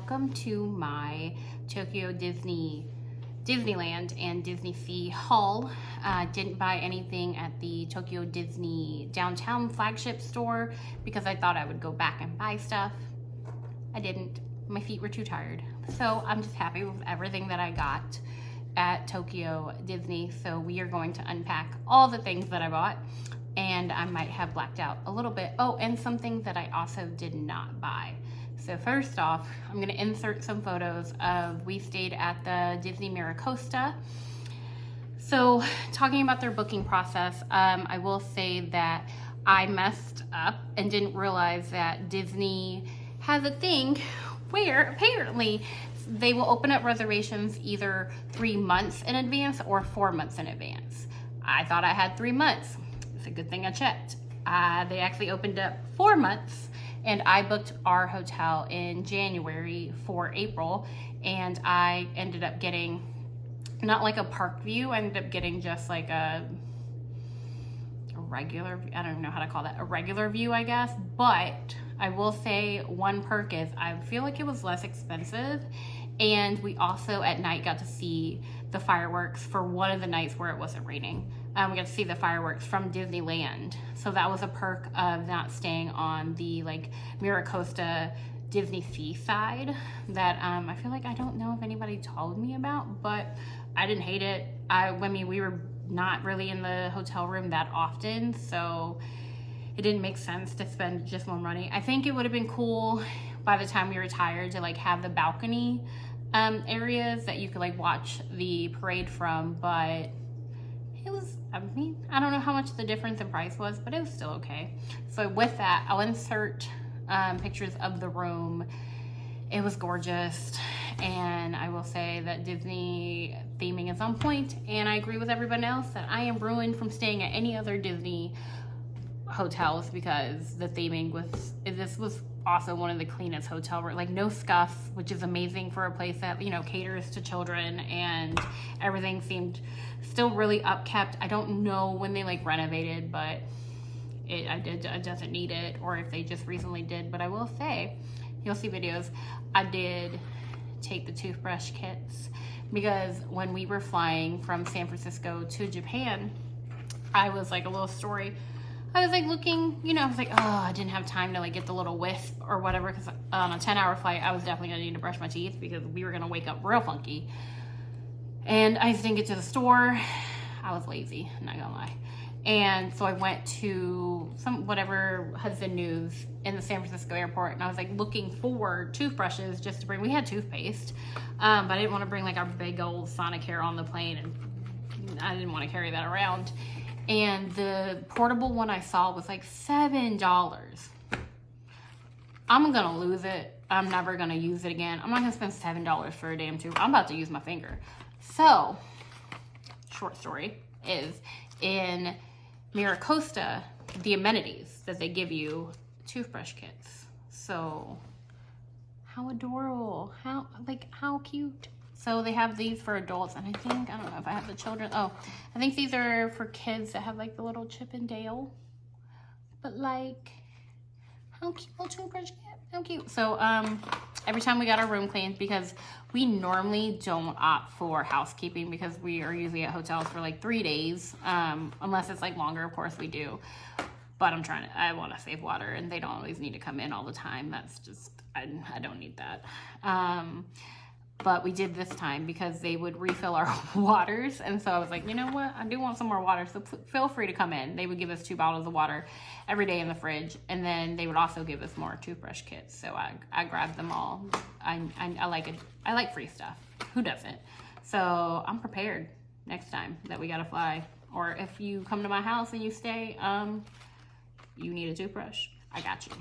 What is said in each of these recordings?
welcome to my Tokyo Disneyland and DisneySea haul. Didn't buy anything at the Tokyo Disney downtown flagship store because I thought I would go back and buy stuff. I didn't. My feet were too tired. So I'm just happy with everything that I got at Tokyo Disney. So we are going to unpack all the things that I bought, and I might have blacked out a little bit. Oh, and something that I also did not buy. So first off, I'm going to insert some photos of, we stayed at the Disney Miracosta. So talking about their booking process, I will say that I messed up and didn't realize that Disney has a thing where apparently they will open up reservations either 3 months in advance or 4 months in advance. I thought I had 3 months. It's a good thing I checked. They actually opened up 4 months, and I booked our hotel in January for April, and I ended up getting not like a park view. I ended up getting just like a regular, I don't know how to call that, a regular view, I guess. But I will say one perk is I feel like it was less expensive, and we also at night got to see the fireworks for one of the nights where it wasn't raining. We got to see the fireworks from Disneyland. So that was a perk of not staying on the like Miracosta DisneySea side that I feel like I don't know if anybody told me about, but I didn't hate it. I mean, we were not really in the hotel room that often, so it didn't make sense to spend just more money. I think it would have been cool by the time we retired to like have the balcony areas that you could like watch the parade from, but it was, I mean, I don't know how much the difference in price was, but it was still okay. So with that, I'll insert pictures of the room. It was gorgeous, and I will say that Disney theming is on point, and I agree with everyone else that I am ruined from staying at any other Disney hotels because the theming was, this was also one of the cleanest hotel rooms, like no scuff, which is amazing for a place that, you know, caters to children, and everything seemed still really upkept. I don't know when they like renovated, but it doesn't need it, or if they just recently did. But I will say, you'll see videos, I did take the toothbrush kits because when we were flying from San Francisco to Japan, I was like a little story. I was like looking, you know, I was like, oh, I didn't have time to like get the little wisp or whatever, because on a 10-hour flight, I was definitely gonna need to brush my teeth because we were gonna wake up real funky. And I just didn't get to the store. I was lazy, I'm not gonna lie. And so I went to some whatever Hudson News in the San Francisco airport, and I was like looking for toothbrushes just to bring. We had toothpaste, but I didn't want to bring like our big old Sonicare on the plane, and I didn't want to carry that around. And the portable one I saw was like $7. I'm gonna lose it. I'm never gonna use it again. I'm not gonna spend $7 for a damn tooth. I'm about to use my finger. So, short story is, in Miracosta, the amenities that they give you, toothbrush kits. So, how adorable. How cute. So they have these for adults, and I think, I don't know if I have the children. Oh, I think these are for kids that have like the little Chip and Dale. But like, how cute, little toothbrush kit, how cute. So every time we got our room cleaned, because we normally don't opt for housekeeping because we are usually at hotels for like 3 days. Unless it's like longer, of course we do. But I want to save water, and they don't always need to come in all the time. That's just, I don't need that. But we did this time because they would refill our waters. And so I was like, you know what? I do want some more water. So feel free to come in. They would give us 2 bottles of water every day in the fridge. And then they would also give us more toothbrush kits. So I grabbed them all. I like it. I like free stuff. Who doesn't? So I'm prepared next time that we got to fly. Or if you come to my house and you stay, you need a toothbrush, I got you.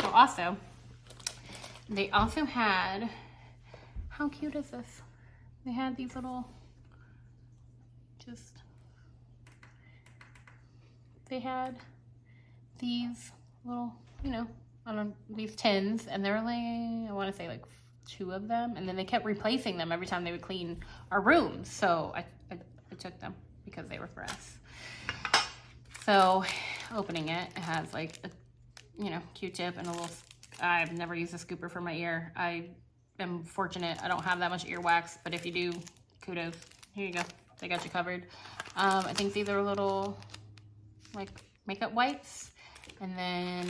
So also, they also had, how cute is this? They had these little, they had these little, you know, I don't know, these tins, and they were like, I want to say like 2 of them, and then they kept replacing them every time they would clean our rooms. So I took them because they were for us. So opening it, it has like a, you know, Q-tip and a little, I've never used a scooper for my ear. I am fortunate I don't have that much earwax, but if you do, kudos. Here you go. They got you covered. I think these are little like makeup wipes, and then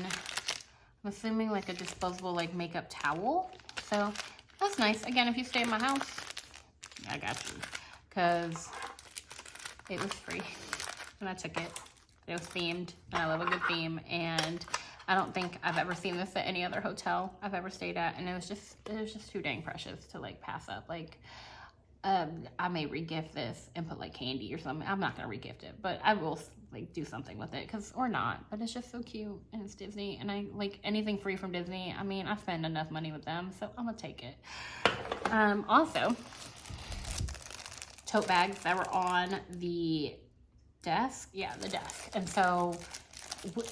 I'm assuming like a disposable like makeup towel. So that's nice. Again, if you stay in my house, I got you, because it was free when I took it. It was themed, and I love a good theme, and I don't think I've ever seen this at any other hotel I've ever stayed at, and it was just too dang precious to like pass up. Like, I may regift this and put like candy or something. I'm not gonna regift it, but I will like do something with it, or not. But it's just so cute, and it's Disney, and I like anything free from Disney. I mean, I spend enough money with them, so I'm gonna take it. Also, tote bags that were on the desk. Yeah, the desk. And so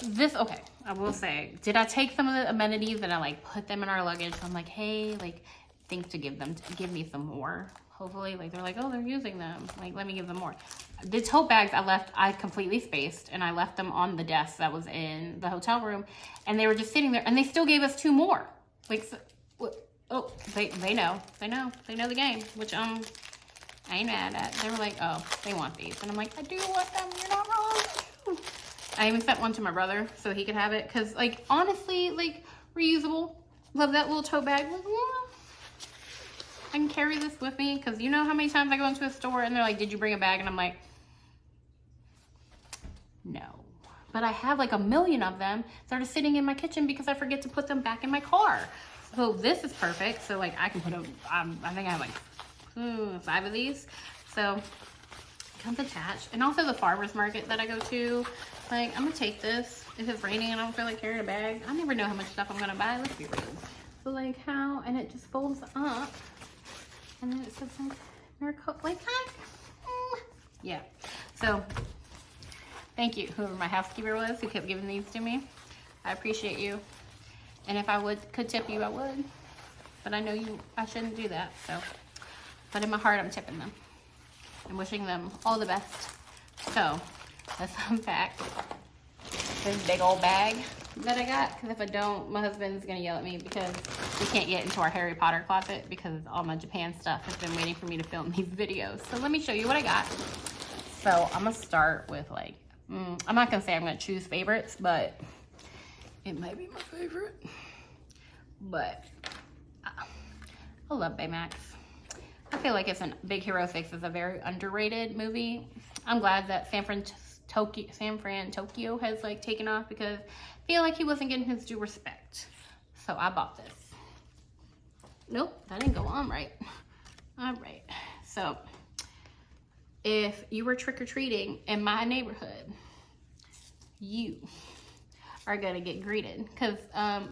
this, okay, I will say, did I take some of the amenities and I like put them in our luggage? So I'm like, hey, like think to give me some more. Hopefully, like they're like, oh, they're using them. Like, let me give them more. The tote bags I completely spaced, and I left them on the desk that was in the hotel room, and they were just sitting there, and they still gave us 2 more. Like, so, oh, they know the game, which I ain't mad at. They were like, oh, they want these. And I'm like, I do want them. You're not wrong. I even sent one to my brother so he could have it. Because, like, honestly, like, reusable. Love that little tote bag. Like, I can carry this with me. Because you know how many times I go into a store and they're like, did you bring a bag? And I'm like, no. But I have like 1 million of them that are sitting in my kitchen because I forget to put them back in my car. So this is perfect. So, like, I can put them, I think I have like 5 of these. So it comes attached. And also the farmer's market that I go to, like, I'm gonna take this if it's raining and I don't feel like carrying a bag. I never know how much stuff I'm gonna buy. Let's be real. So like how, and it just folds up, and then it says like miracle, like hi. Yeah. So thank you, whoever my housekeeper was who kept giving these to me. I appreciate you. And if I could tip you, I would. But I know I shouldn't do that. So. But in my heart, I'm tipping them. I'm wishing them all the best. So, let's unpack this big old bag that I got. Because if I don't, my husband's going to yell at me because we can't get into our Harry Potter closet because all my Japan stuff has been waiting for me to film these videos. So, let me show you what I got. So, I'm going to start with like, I'm not going to say I'm going to choose favorites, but it might be my favorite. But I love Baymax. I feel like Big Hero 6 is a very underrated movie. I'm glad that San Fran Tokyo has like taken off, because I feel like he wasn't getting his due respect. So I bought this. Nope, that didn't go on right. All right. So if you were trick-or-treating in my neighborhood, you are gonna get greeted. Because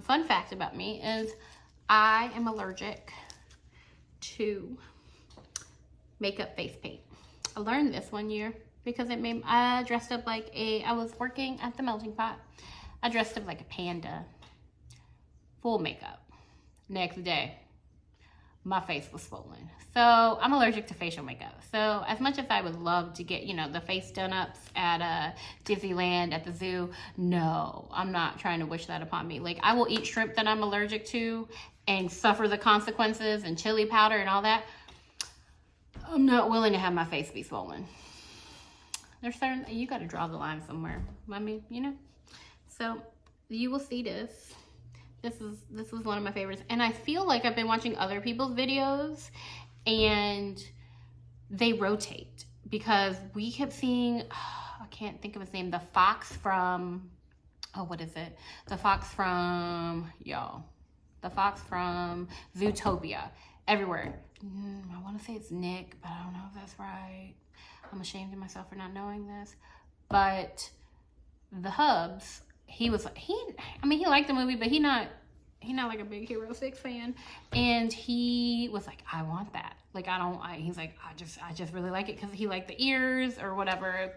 fun fact about me is I am allergic to makeup face paint. I learned this one year because I dressed up like I was working at the melting pot. I dressed up like a panda, full makeup. Next day, my face was swollen. So I'm allergic to facial makeup. So as much as I would love to get, the face done ups at Disneyland, at the zoo, no, I'm not trying to wish that upon me. Like, I will eat shrimp that I'm allergic to and suffer the consequences, and chili powder and all that. I'm not willing to have my face be swollen. There's you got to draw the line somewhere. I mean, So you will see this. This is one of my favorites. And I feel like I've been watching other people's videos and they rotate, because we kept seeing, I can't think of his name, the fox from, what is it? The fox from Zootopia, everywhere. I want to say it's Nick, but I don't know if that's right. I'm ashamed of myself for not knowing this. But the Hubs, he liked the movie, but he not like a Big Hero 6 fan. And he was like, I want that. Like, he's like, I just really like it because he liked the ears or whatever.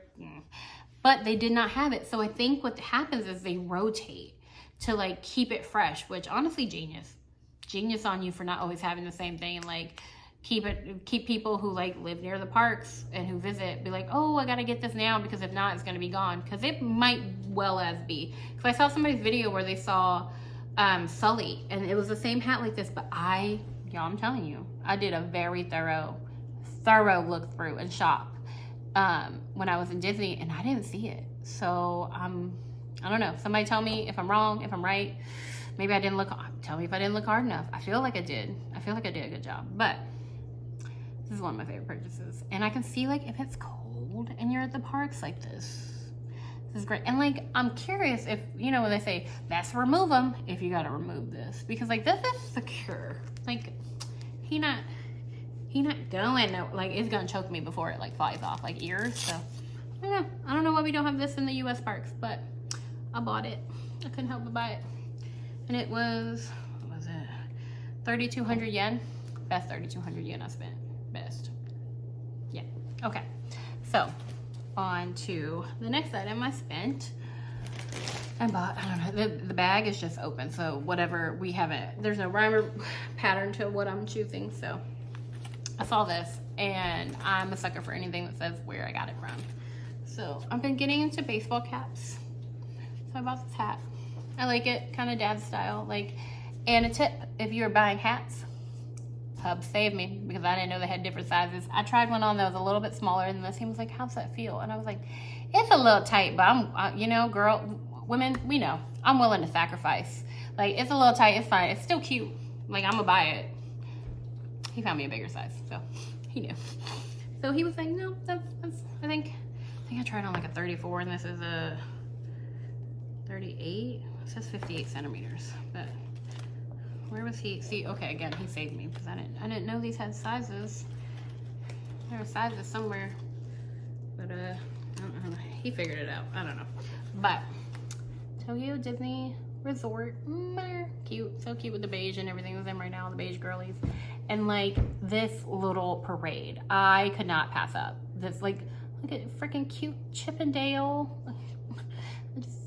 But they did not have it. So I think what happens is they rotate to like keep it fresh, which honestly, genius on you for not always having the same thing. Like, keep people who like live near the parks and who visit, be like, oh, I gotta get this now, because if not, it's gonna be gone. Because it might well as be. Because I saw somebody's video where they saw Sully, and it was the same hat like this, but I y'all, I'm telling you, I did a very thorough look through and shop when I was in Disney, and I didn't see it. So I don't know. Somebody tell me if I'm wrong, if I'm right. Maybe I didn't look. Tell me if I didn't look hard enough. I feel like I did. I feel like I did a good job. But this is one of my favorite purchases, and I can see like if it's cold and you're at the parks like this. This is great. And like, I'm curious if, you know, when they say best remove them, if you gotta remove this, because like this is secure. Like he not going, no, like it's gonna choke me before it like flies off like ears. So I don't know why we don't have this in the US parks, but I bought it. I couldn't help but buy it. And it was, what was it? 3,200 yen. Best 3,200 yen I spent. Best. Yeah. Okay. So on to the next item I spent. I bought, I don't know, the bag is just open, so whatever, we haven't, there's no rhyme or pattern to what I'm choosing. So I saw this, and I'm a sucker for anything that says where I got it from. So I've been getting into baseball caps, so I bought this hat. I like it, kind of dad style. Like, and a tip, if you're buying hats, Hub saved me, because I didn't know they had different sizes. I tried one on that was a little bit smaller, and this, he was like, how's that feel? And I was like, it's a little tight, but you know, girl, women, we know, I'm willing to sacrifice. Like, it's a little tight, it's fine, it's still cute. Like, I'm gonna buy it. He found me a bigger size, so he knew. So he was like, no, that's I think I tried on like a 34, and this is a 38. It says 58 centimeters, but where was he? See, okay, again, he saved me, because I didn't know these had sizes. There were sizes somewhere, but I don't know. He figured it out. I don't know. But Tokyo Disney Resort, cute, so cute with the beige and everything. With them right now, the beige girlies, and like this little parade, I could not pass up. This like, look at freaking cute Chippendale.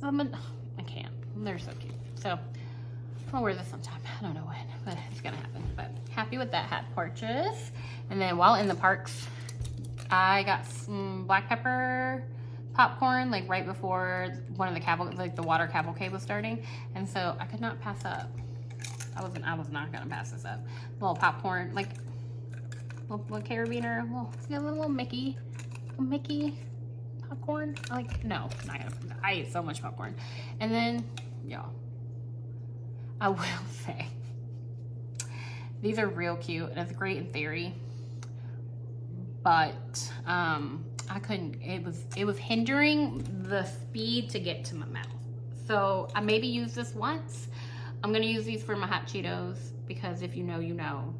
I can't. They're so cute. So I'll wear this sometime. I don't know when, but it's gonna happen. But happy with that hat purchase. And then while in the parks, I got some black pepper popcorn, like right before one of the like the water cavalcade was starting. And so I could not pass up. I was not gonna pass this up. A little popcorn, like little carabiner, little Mickey popcorn. Like, no, not gonna. I ate so much popcorn. And then, y'all, I will say, these are real cute, and it's great in theory, but I couldn't, it was hindering the speed to get to my mouth. So I maybe use this once. I'm gonna use these for my hot Cheetos, because if you know, you know,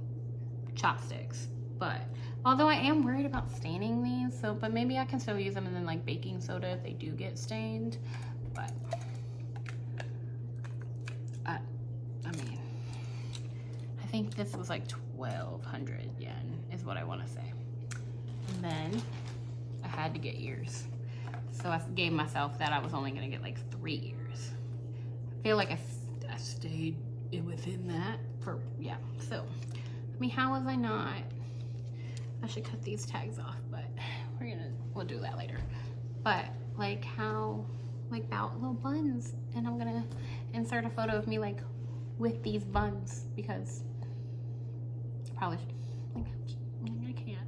chopsticks. But although I am worried about staining these, so, but maybe I can still use them, and then like baking soda if they do get stained. But I mean, I think this was like 1,200 yen is what I want to say. And then I had to get ears, so I gave myself that I was only gonna get like 3 ears. I feel like I stayed within that for, yeah. So I mean, how was I not? I should cut these tags off, but we'll do that later. But like how, like about little buns, and I'm gonna insert a photo of me like with these buns, because I probably should. Like, I can't.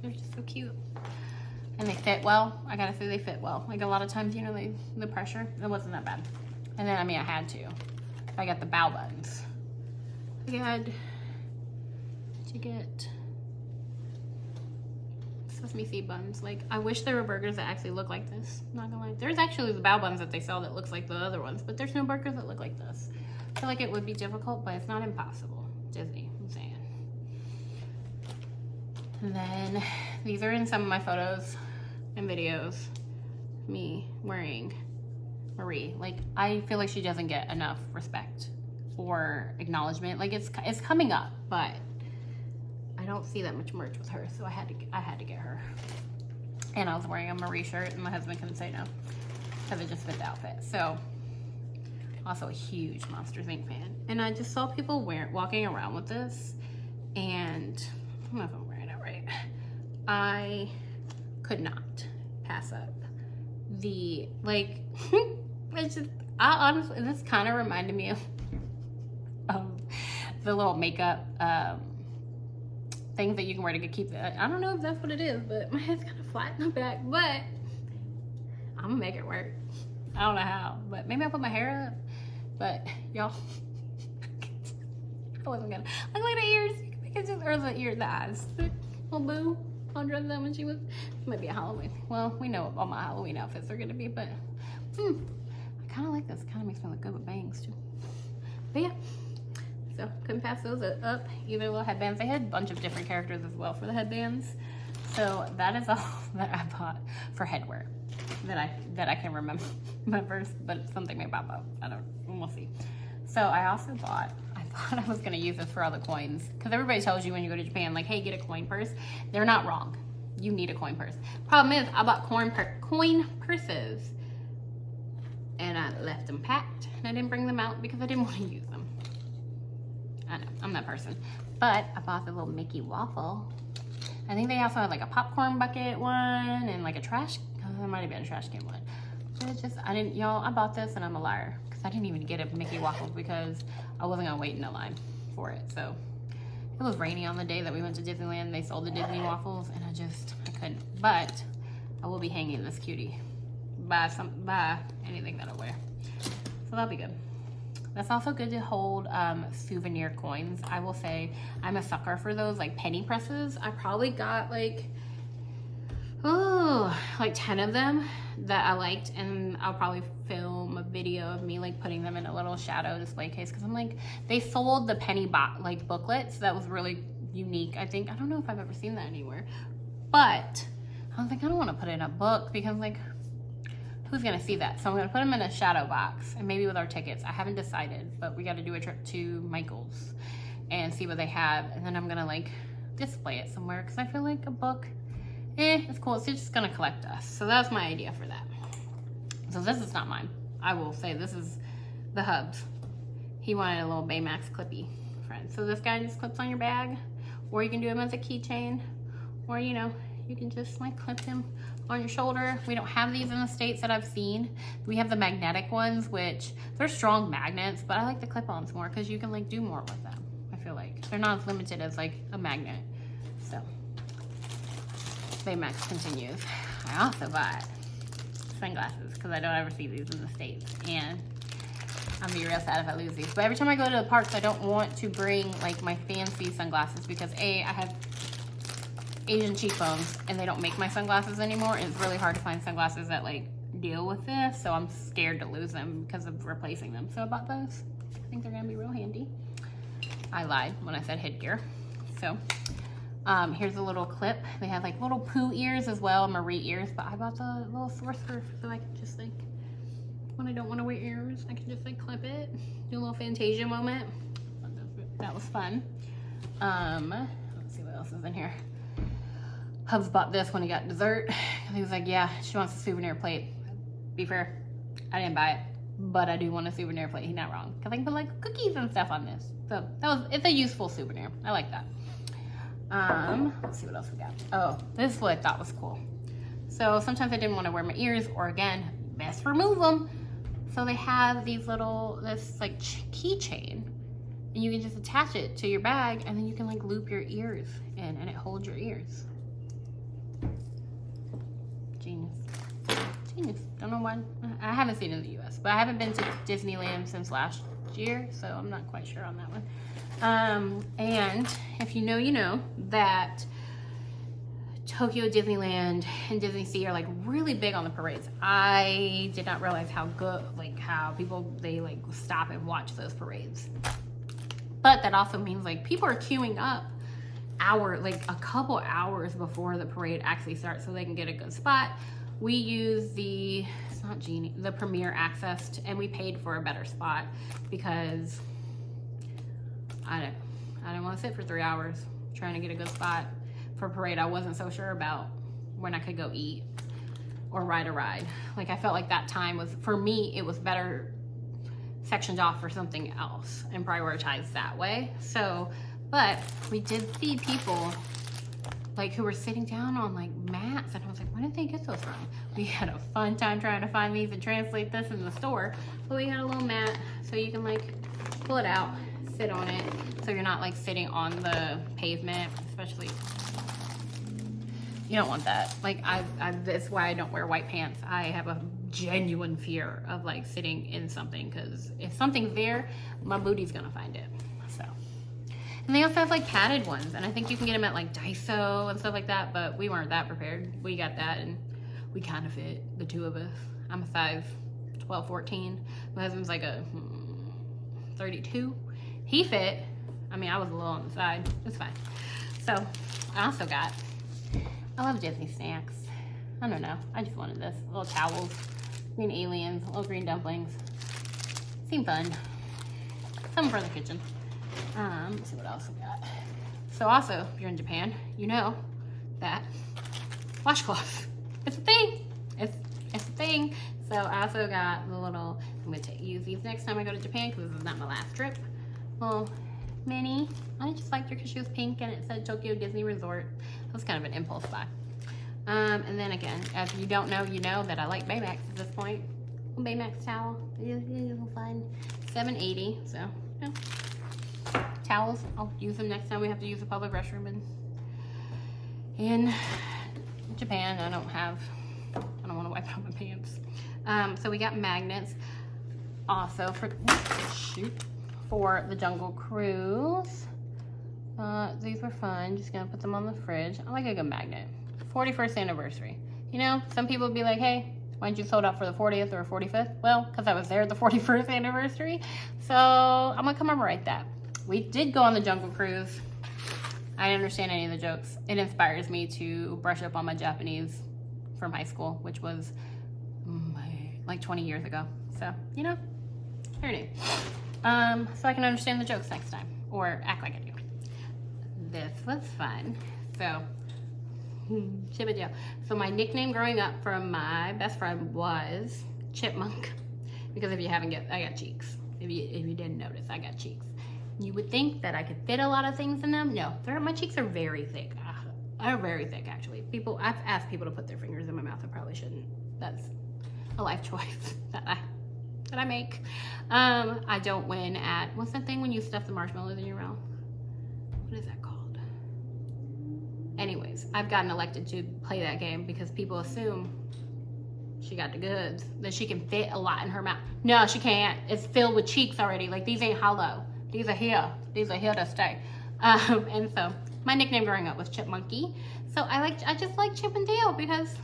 They're just so cute, and they fit well. I gotta say, they fit well. Like a lot of times, you know, the pressure, it wasn't that bad. And then I mean, I had to. I got the bow buns. I had to get sesame seed buns. Like, I wish there were burgers that actually look like this. Not gonna lie. There's actually the bow buns that they sell that looks like the other ones, but there's no burgers that look like this. I feel like it would be difficult, but it's not impossible. Disney, I'm saying. And then these are in some of my photos and videos. Me wearing Marie. Like, I feel like she doesn't get enough respect or acknowledgement. Like, it's coming up, but I don't see that much merch with her, so I had to get her. And I was wearing a Marie shirt, and my husband couldn't say no, because it just fit the outfit. So, also a huge Monsters Inc. fan. And I just saw people walking around with this, and I don't know if I'm wearing it right. I could not pass up the, like, it's just, I honestly, this kind of reminded me of the little makeup things that you can wear to keep that. I don't know if that's what it is, but my head's kind of flat in the back, but I'm gonna make it work. I don't know how, but maybe I'll put my hair up. But y'all, I wasn't gonna. Like, look at the ears. Or the eyes. Little boo. I'll dress that when she might be a Halloween. Well, we know what all my Halloween outfits are gonna be, but I kind of like this. Kind of makes me look good with bangs too. But yeah, so couldn't pass those up. Either little headbands. They had a bunch of different characters as well for the headbands. So that is all that I bought for headwear that I can remember, but it's something may pop up. We'll see. So I also bought. I thought I was gonna use this for all the coins, because everybody tells you when you go to Japan, like, hey, get a coin purse. They're not wrong. You need a coin purse. Problem is, I bought coin purses, and I left them packed, and I didn't bring them out because I didn't want to use them. I know, I'm that person. But I bought the little Mickey waffle. I think they also had like a popcorn bucket one and like a trash. There might have been a trash can one. But I bought this, and I'm a liar because I didn't even get a Mickey waffle because I wasn't gonna wait in a line for it. So it was rainy on the day that we went to Disneyland. They sold the Disney waffles, and I couldn't. But I will be hanging this cutie by anything that I wear. So that'll be good. That's also good to hold souvenir coins. I will say I'm a sucker for those like penny presses. I probably got like 10 of them that I liked, and I'll probably film a video of me like putting them in a little shadow display case, because I'm like, they sold the penny booklets. That was really unique. I don't know if I've ever seen that anywhere, but I was like, I don't want to put it in a book because like, who's gonna see that? So I'm gonna put them in a shadow box, and maybe with our tickets. I haven't decided, but we got to do a trip to Michael's and see what they have, and then I'm gonna like display it somewhere, because I feel like a book, it's cool. It's just gonna collect us. So that's my idea for that. So this is not mine. I will say this is the hub's. He wanted a little Baymax clippy friend. So this guy just clips on your bag, or you can do him as a keychain, or you can just like clip him on your shoulder. We don't have these in the States that I've seen. We have the magnetic ones, which they're strong magnets, but I like the clip-ons more because you can like do more with them. I feel like they're not as limited as like a magnet. So Baymax continues. I also bought sunglasses because I don't ever see these in the States, and I'll be real sad if I lose these. But every time I go to the parks, I don't want to bring like my fancy sunglasses because I have Asian cheekbones, and they don't make my sunglasses anymore, and it's really hard to find sunglasses that like deal with this, so I'm scared to lose them because of replacing them. So I bought those. I think they're gonna be real handy. I lied when I said headgear. So here's a little clip. They have like little Pooh ears as well, Marie ears, but I bought the little sorcerer so I can just like, when I don't want to wear ears, I can just like clip it, do a little Fantasia moment. That was fun. Let's see what else is in here. Hubs bought this when he got dessert. He was like, yeah, she wants a souvenir plate. Be fair, I didn't buy it, but I do want a souvenir plate. He's not wrong, because I can put like cookies and stuff on this. So it's a useful souvenir. I like that. Let's see what else we got. Oh, this is what I thought was cool. So sometimes I didn't want to wear my ears, or again, best remove them. So they have this like keychain, and you can just attach it to your bag, and then you can like loop your ears in, and it holds your ears. Genius. Don't know why. I haven't seen it in the US, but I haven't been to Disneyland since last year, so I'm not quite sure on that one. And if you know, you know that Tokyo Disneyland and DisneySea are like really big on the parades. I did not realize how good, like how people, they like stop and watch those parades. But that also means like people are queuing up like a couple hours before the parade actually starts so they can get a good spot. We use the Premier Access, and we paid for a better spot because I didn't want to sit for 3 hours trying to get a good spot for a parade. I wasn't so sure about when I could go eat or ride a ride. Like I felt like that time was, for me, it was better sectioned off for something else and prioritized that way. So, but we did see people like who were sitting down on like mats, and I was like, where did they get those from? We had a fun time trying to find these and translate this in the store, but we had a little mat so you can like pull it out, sit on it so you're not like sitting on the pavement, especially. You don't want that. Like that's why I don't wear white pants. I have a genuine fear of like sitting in something, because if something's there, my booty's gonna find it. So, and they also have like padded ones, and I think you can get them at like Daiso and stuff like that, but we weren't that prepared. We got that and we kind of fit, the two of us. I'm a size 12, 14. My husband's like a 32. He fit. I mean, I was a little on the side. It's fine. So I also got, I love Disney snacks. I don't know. I just wanted this. Little towels, green aliens, little green dumplings. Seem fun. Something for the kitchen. Let's see what else we got. So also, if you're in Japan, you know that washcloths. It's a thing. It's a thing. So I also got the little, I'm going to use these next time I go to Japan because this is not my last trip. Little mini. I just liked her because she was pink and it said Tokyo Disney Resort. That was kind of an impulse buy. And then again, if you don't know, you know that I like Baymax at this point. Baymax towel. It's fun. $7.80. So, you know. Towels. I'll use them next time we have to use a public restroom in Japan. I don't want to wipe out my pants. So we got magnets also for the Jungle Cruise. These were fun. Just gonna put them on the fridge. I like a good magnet. 41st anniversary. You know, some people would be like, hey, why didn't you sold out for the 40th or 45th? Well, because I was there at the 41st anniversary. So I'm gonna commemorate that. We did go on the Jungle Cruise. I didn't understand any of the jokes. It inspires me to brush up on my Japanese from high school, which was like 20 years ago. So, you know, fair name. So I can understand the jokes next time, or act like I do. This was fun. So, so my nickname growing up from my best friend was Chipmunk, because if you haven't I got cheeks. If you didn't notice, I got cheeks. You would think that I could fit a lot of things in them. No, my cheeks are very thick. Are very thick, actually. I've asked people to put their fingers in my mouth. I probably shouldn't. That's a life choice that I make. I don't win at, what's that thing when you stuff the marshmallows in your mouth? What is that called? Anyways, I've gotten elected to play that game because people assume she got the goods, that she can fit a lot in her mouth. No, she can't. It's filled with cheeks already. Like, these ain't hollow. These are here. These are here to stay. And so my nickname growing up was Chipmunky. So I just like Chip and Dale because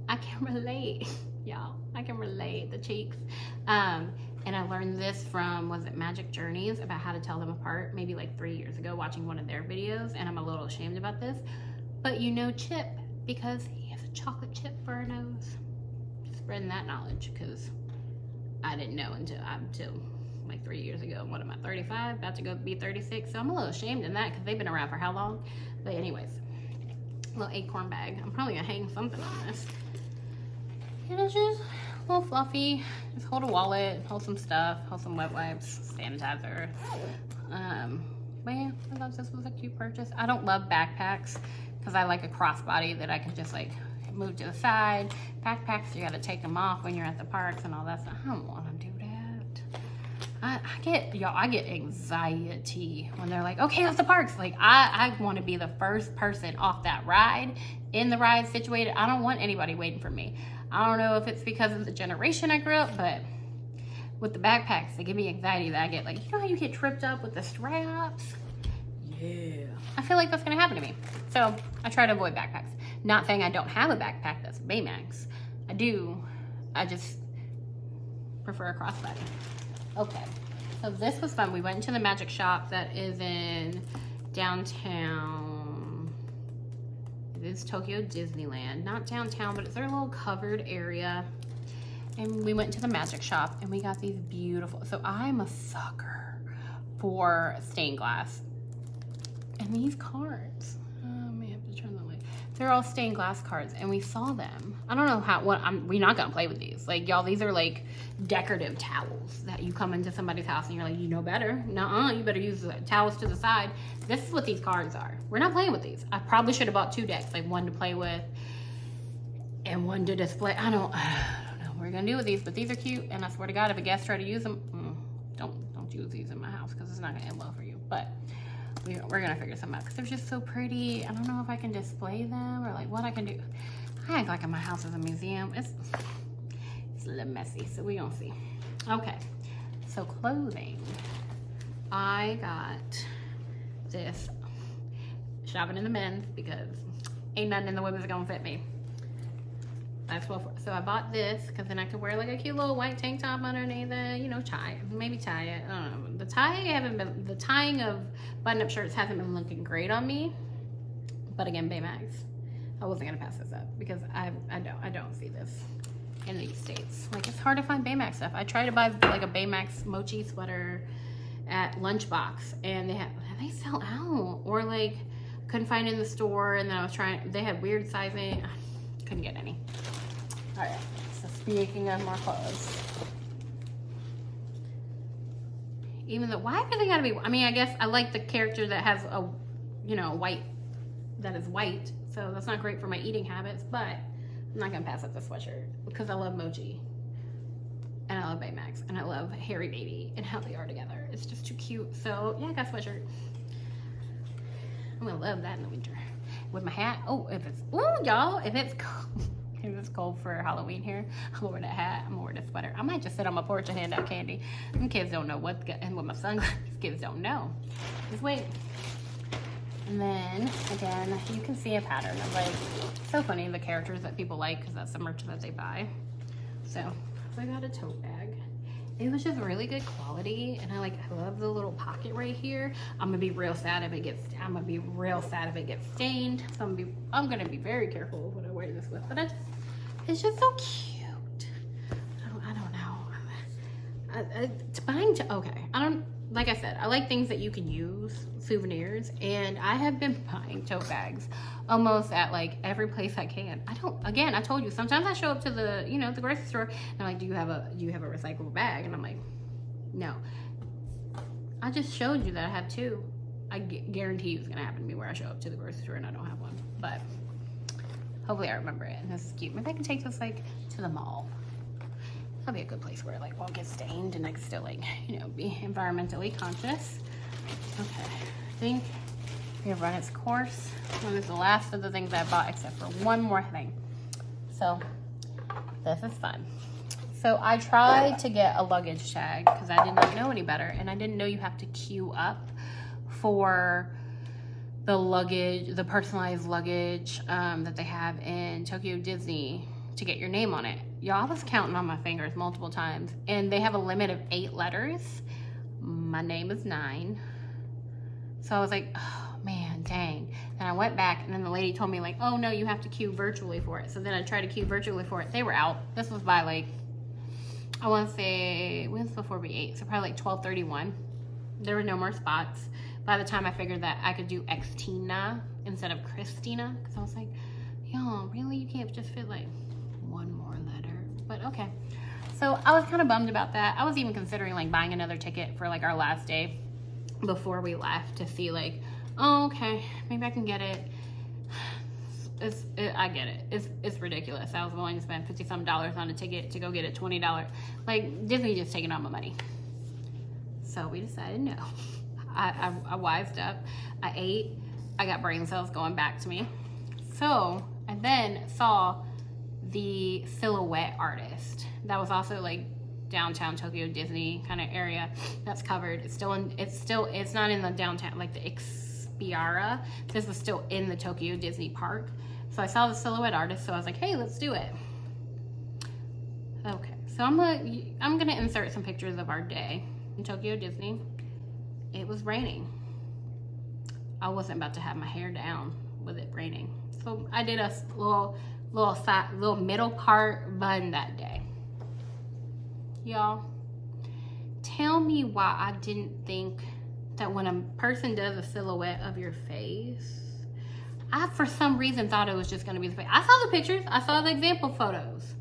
I can relate, y'all. I can relate, the cheeks. And I learned this from, was it Magic Journeys, about how to tell them apart, maybe like 3 years ago, watching one of their videos, and I'm a little ashamed about this. But you know Chip because he has a chocolate chip for a nose. Just spreading that knowledge, because I didn't know until like 3 years ago. What am I, 35? About to go be 36. So I'm a little ashamed in that because they've been around for how long? But anyways, little acorn bag. I'm probably gonna hang something on this. And it's just a little fluffy. Just hold a wallet, hold some stuff, hold some wet wipes, sanitizer. But yeah, I thought this was a cute purchase. I don't love backpacks because I like a crossbody that I can just like move to the side. Backpacks, you gotta take them off when you're at the parks and all that stuff. I don't wanna do that. I get anxiety when they're like, okay, off the parks. Like, I want to be the first person off that ride, in the ride situated. I don't want anybody waiting for me. I don't know if it's because of the generation I grew up, but with the backpacks, they give me anxiety that I get. Like, you know how you get tripped up with the straps? Yeah. I feel like that's going to happen to me. So I try to avoid backpacks. Not saying I don't have a backpack that's Baymax. I do. I just prefer a crossbody. Okay, so this was fun. We went into the magic shop that is in downtown. It is Tokyo Disneyland. Not downtown, but it's their little covered area. And we went to the magic shop and we got these beautiful, so I'm a sucker for stained glass. And these cards, I may have to turn the light. They're all stained glass cards and we saw them. I don't know we're not gonna play with these. Like, y'all, these are like decorative towels that you come into somebody's house and you're like, you know better. Nuh-uh, you better use the towels to the side. This is what these cards are. We're not playing with these. I probably should have bought 2 decks, like one to play with and one to display. I don't know what we're gonna do with these, but these are cute. And I swear to God, if a guest try to use them, don't use these in my house because it's not gonna end well for you. But we're gonna figure something out because they're just so pretty. I don't know if I can display them or like what I can do. I act like my house is a museum. It's a little messy, so we gonna see. Okay, so clothing. I got this shopping in the men's because ain't nothing in the women's gonna fit me. That's what. So I bought this because then I could wear like a cute little white tank top underneath it, you know, maybe tie it. I don't know. The tying of button-up shirts hasn't been looking great on me. But again, Baymax, I wasn't gonna pass this up because I don't see this in these states. Like, it's hard to find Baymax stuff. I tried to buy like a Baymax mochi sweater at Lunchbox, and they sell out, or like couldn't find it in the store, and then I was trying. They had weird sizing. Couldn't get any. All right, so speaking of more clothes, even though, why do they gotta be, I mean, I guess I like the character that has a, you know, white, that is white, so that's not great for my eating habits, but I'm not gonna pass up the sweatshirt because I love Mochi, and I love Baymax, and I love Harry Baby, and how they are together. It's just too cute, so yeah, I got a sweatshirt. I'm gonna love that in the winter. With my hat, oh, y'all, if it's cold for Halloween here, I'm gonna wear that hat, I'm gonna wear the sweater. I might just sit on my porch and hand out candy. Them kids don't know and with my sunglasses, kids don't know. Just wait. And then, again, you can see a pattern of like, so funny, the characters that people like, because that's the merch that they buy. So I got a tote bag. It was just really good quality, and I love the little pocket right here. I'm gonna be real sad if it gets stained. So I'm gonna be very careful when I wear this with. But it's just so cute. I don't know. Like I said, I like things that you can use, souvenirs, and I have been buying tote bags almost at like every place I can. I told you, sometimes I show up to the, you know, the grocery store, and I'm like, do you have a recyclable bag? And I'm like, no. I just showed you that I have two. I guarantee you it's gonna happen to me where I show up to the grocery store and I don't have one, but hopefully I remember it, and this is cute. Maybe I can take this like to the mall. That'll be a good place where it like won't get stained, and I can still like, you know, be environmentally conscious. Okay, I think we have run its course. That is the last of the things I bought, except for one more thing. So this is fun. So I tried to get a luggage tag because I did not know any better, and I didn't know you have to queue up for the luggage, the personalized luggage that they have in Tokyo Disney to get your name on it. Y'all, I was counting on my fingers multiple times, and they have a limit of 8 letters. My name is 9. So I was like, oh man, dang. And I went back, and then the lady told me like, oh no, you have to queue virtually for it. So then I tried to queue virtually for it. They were out. This was by like, I want to say, when was before we ate? So probably like 12:31. There were no more spots. By the time I figured that I could do Xtina instead of Christina, because I was like, yo, really? You can't just fit like one more letter? But okay. So I was kind of bummed about that. I was even considering like buying another ticket for like our last day before we left to see like, oh, okay, maybe I can get it. I get it. It's ridiculous. I was willing to spend $50-some on a ticket to go get it $20. Like, Disney just taking all my money. So we decided no. I wised up. I ate. I got brain cells going back to me. So I then saw the Silhouette artist. That was also like downtown Tokyo Disney kind of area that's covered. It's not in the downtown, like the Expiara. This was still in the Tokyo Disney park. So I saw the Silhouette artist, so I was like, hey, let's do it. Okay, so I'm gonna insert some pictures of our day in Tokyo Disney. It was raining. I wasn't about to have my hair down with it raining. So I did a little middle part bun that day. Y'all, tell me why I didn't think that when a person does a silhouette of your face, I for some reason thought it was just gonna be the face. I saw the pictures, I saw the example photos.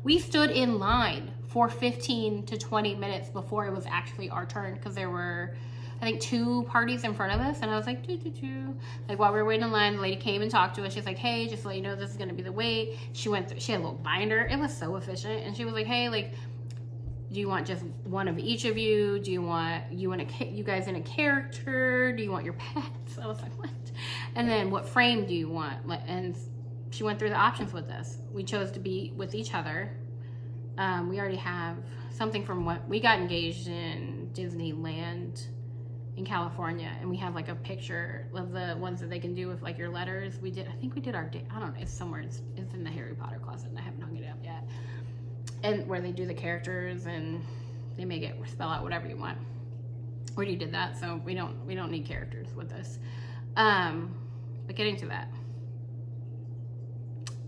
We stood in line for 15 to 20 minutes before it was actually our turn, because there were, I think, 2 parties in front of us, and I was like, like while we were waiting in line, the lady came and talked to us. She's like, hey, just to let you know, this is gonna be the wait. She had a little binder. It was so efficient, and she was like, hey, like, Do you want just one of each of you? Do you want you guys in a character? Do you want your pets? I was like, what? And then what frame do you want? And she went through the options with us. We chose to be with each other. We already have something from what we got engaged in Disneyland in California, and we have like a picture of the ones that they can do with like your letters. I think we did our, I don't know, it's somewhere, it's in the Harry Potter closet and I haven't hung it up yet. And where they do the characters and they make it spell out whatever you want. We already did that, so we don't need characters with this. But getting to that,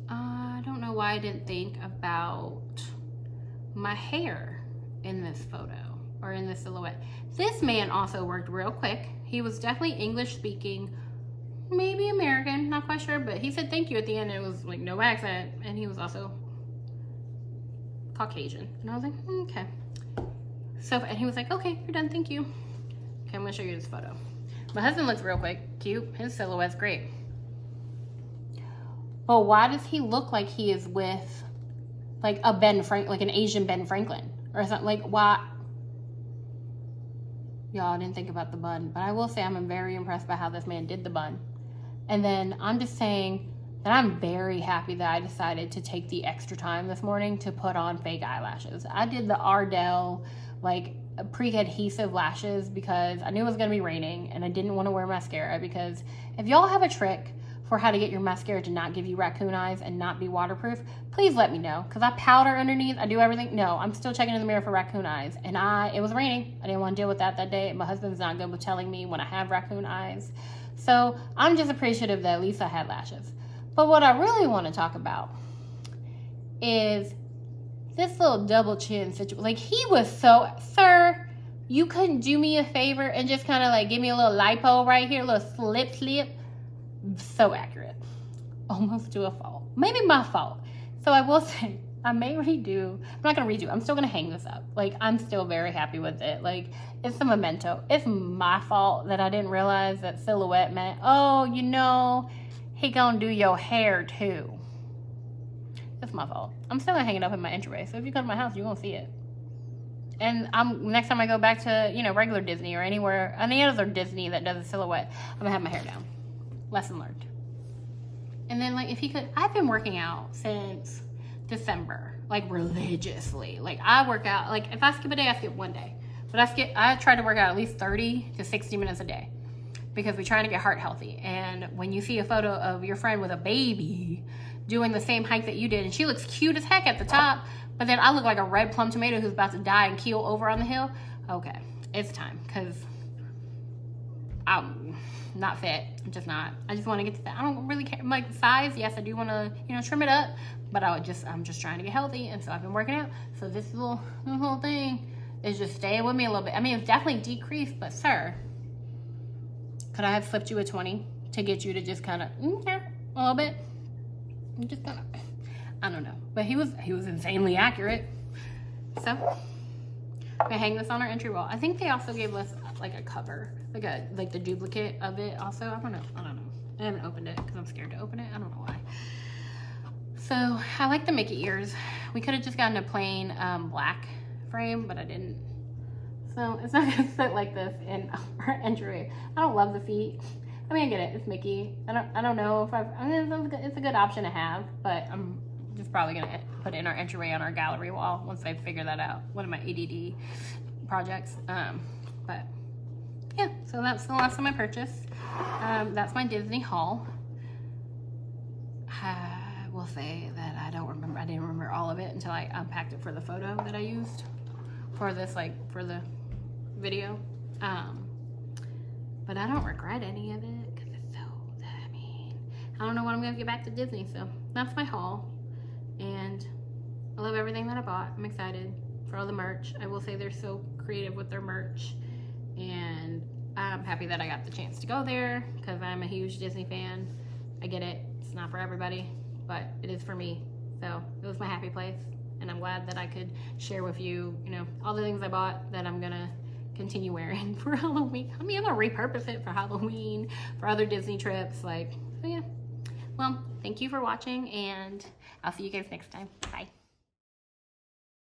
I don't know why I didn't think about my hair in this photo or in this silhouette. This man also worked real quick. He was definitely English speaking, maybe American, not quite sure, but he said thank you at the end. It was like no accent, and he was also Caucasian. And I was like, okay. So, and he was like, okay, you're done, thank you. Okay, I'm gonna show you this photo. My husband looks real quick, cute. His silhouette's great. But why does he look like he is with like a like an Asian Ben Franklin or something? Like, why? Y'all, I didn't think about the bun, but I will say I'm very impressed by how this man did the bun. And then I'm just saying that I'm very happy that I decided to take the extra time this morning to put on fake eyelashes. I did the Ardell like pre-adhesive lashes because I knew it was gonna be raining and I didn't want to wear mascara, because if y'all have a trick for how to get your mascara to not give you raccoon eyes and not be waterproof, please let me know, because I powder underneath, I do everything. No, I'm still checking in the mirror for raccoon eyes, and it was raining. I didn't want to deal with that day. My husband's not good with telling me when I have raccoon eyes. So I'm just appreciative that at least I had lashes. But what I really want to talk about is this little double chin situation. Like, he was so, sir, you couldn't do me a favor and just kind of like give me a little lipo right here, a little slip. So accurate, almost to a fault, maybe my fault. So I will say I may redo. I'm not gonna redo, I'm still gonna hang this up. Like, I'm still very happy with it. Like, it's a memento. It's my fault that I didn't realize that silhouette meant, oh, you know, he gonna do your hair too. It's my fault. I'm still gonna hang it up in my entryway, so if you come to my house, you're gonna see it. And next time I go back to, you know, regular Disney or anywhere, any other Disney that does a silhouette, I'm gonna have my hair down. Lesson learned. And then, like, if he could, I've been working out since December, like religiously. Like, I work out, like, if I skip a day, I skip one day. But I try to work out at least 30 to 60 minutes a day, because we're trying to get heart healthy. And when you see a photo of your friend with a baby doing the same hike that you did, and she looks cute as heck at the top, but then I look like a red plum tomato who's about to die and keel over on the hill. Okay, it's time, because I'm not fit. I'm just not. I just want to get to that. I don't really care. Like, size, yes, I do want to, you know, trim it up, but I'm just trying to get healthy, and so I've been working out. So this little thing is just staying with me a little bit. I mean, it's definitely decreased, but sir, could I have slipped you a 20 to get you to just kind of a little bit? Just kind of, I don't know. But he was insanely accurate. So I hang this on our entry wall. I think they also gave us like a cover, like the duplicate of it also. I don't know. I haven't opened it because I'm scared to open it. I don't know why. So I like the Mickey ears. We could have just gotten a plain black frame, but I didn't. So it's not gonna sit like this in our entry. I don't love the feet. I mean, I get it. It's Mickey. I don't know if it's a good option to have, but I'm just probably gonna put it in our entryway on our gallery wall once I figure that out. One of my ADD projects. But yeah, so that's the last time I purchased. That's my Disney haul. I will say that I didn't remember all of it until I unpacked it for the photo that I used for this, like, for the video. But I don't regret any of it, because it's so, I mean, I don't know when I'm gonna get back to Disney. So that's my haul, and I love everything that I bought. I'm excited for all the merch. I will say they're so creative with their merch, and I'm happy that I got the chance to go there, because I'm a huge Disney fan. I get it, it's not for everybody, but it is for me. So it was my happy place, and I'm glad that I could share with you, you know, all the things I bought that I'm gonna continue wearing for Halloween. I mean, I'm gonna repurpose it for Halloween, for other Disney trips, like, so yeah. Well, thank you for watching, and I'll see you guys next time. Bye.